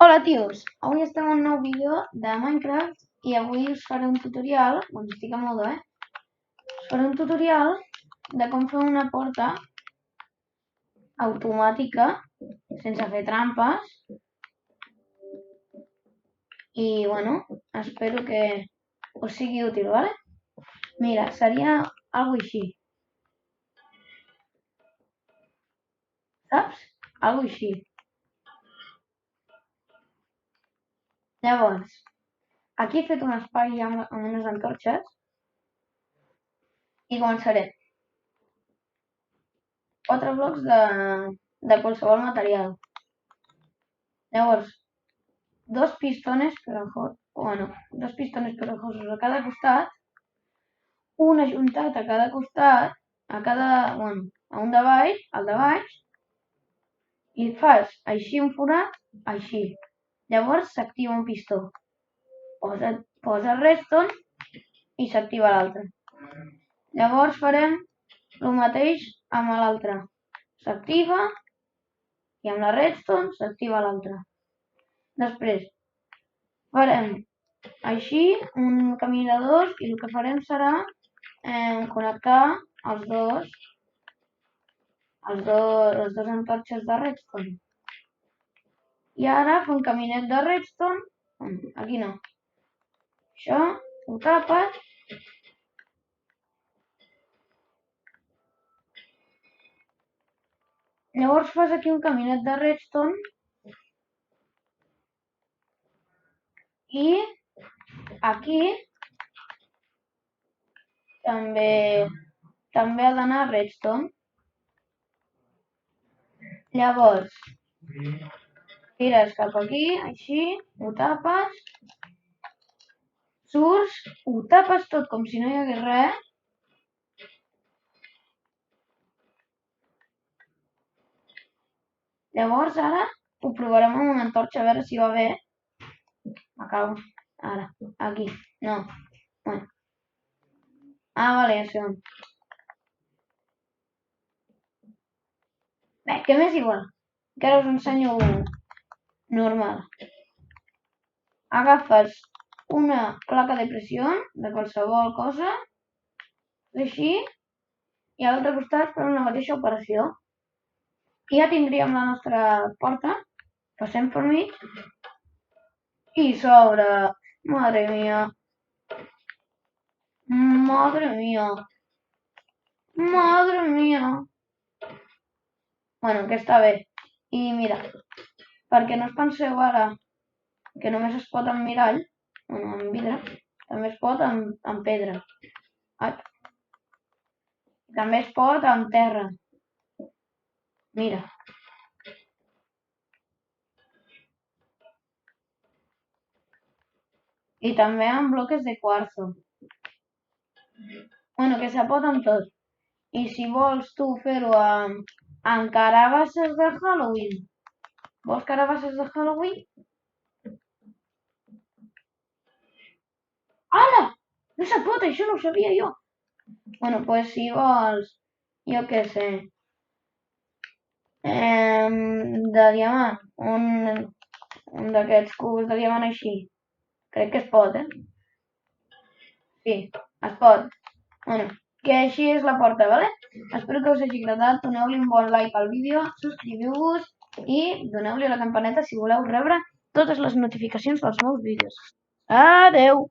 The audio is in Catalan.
Hola tios, avui estem en un nou vídeo de Minecraft i avui us faré un tutorial, bueno, estic a modo, us faré un tutorial de com fer una porta automàtica sense fer trampes i, bueno, espero que us sigui útil, ¿vale? Mira, seria algo així, saps? Algo així. Llavors, aquí he fet un espai amb unes antorxes i començaré. 4 blocs de qualsevol material. Llavors, dos pistones pegajosos a cada costat, un ajuntat a cada costat, a un de baix, al de baix, i fas així un forat, així. Llavors s'activa un pistó. Posa redstone i s'activa l'altre. Llavors farem el mateix amb l'altre. S'activa i amb la redstone s'activa l'altre. Després farem així un camí de dos i el que farem serà connectar les dues antorxes de redstone. I ara fer un caminet de redstone, aquí no, això ho tapes llavors fas aquí un caminet de redstone i aquí també ha d'anar redstone. Llavors tires cap aquí, així, ho tapes, surts, ho tapes tot com si no hi hagués res. Llavors ara ho provarem amb una antorxa a veure si va bé. M'acabo. Ara, aquí. No. Bueno. Vale, ja sé on. Bé, que m'és igual. Que ara us ensenyo normal. Agafes una placa de pressió de qualsevol cosa, així, i a l'altre costat fem la mateixa operació. I ja tindríem la nostra porta. Passem per mig i s'obre. Madre mía. Madre mía. Madre mía. Bueno, que està bé. I mira, perquè no us penseu ara que només es pot amb mirall, amb vidre, també es pot amb pedra. També es pot amb terra. Mira. I també amb bloques de quarzo. Bueno, que se pot amb tot. I si vols tu fer-ho amb carabasses de Halloween. Vols carabasses de Halloween? Ala! No se pot, això no ho sabia jo. Bueno, doncs si vols, jo què sé, de diamant, un d'aquests cubos de diamant així. Crec que es pot, Sí, es pot. Bueno, que així és la porta, ¿vale? Espero que us hagi agradat, doneu-li un bon like al vídeo, subscriviu-vos i doneu-li a la campaneta si voleu rebre totes les notificacions dels meus vídeos. Adeu!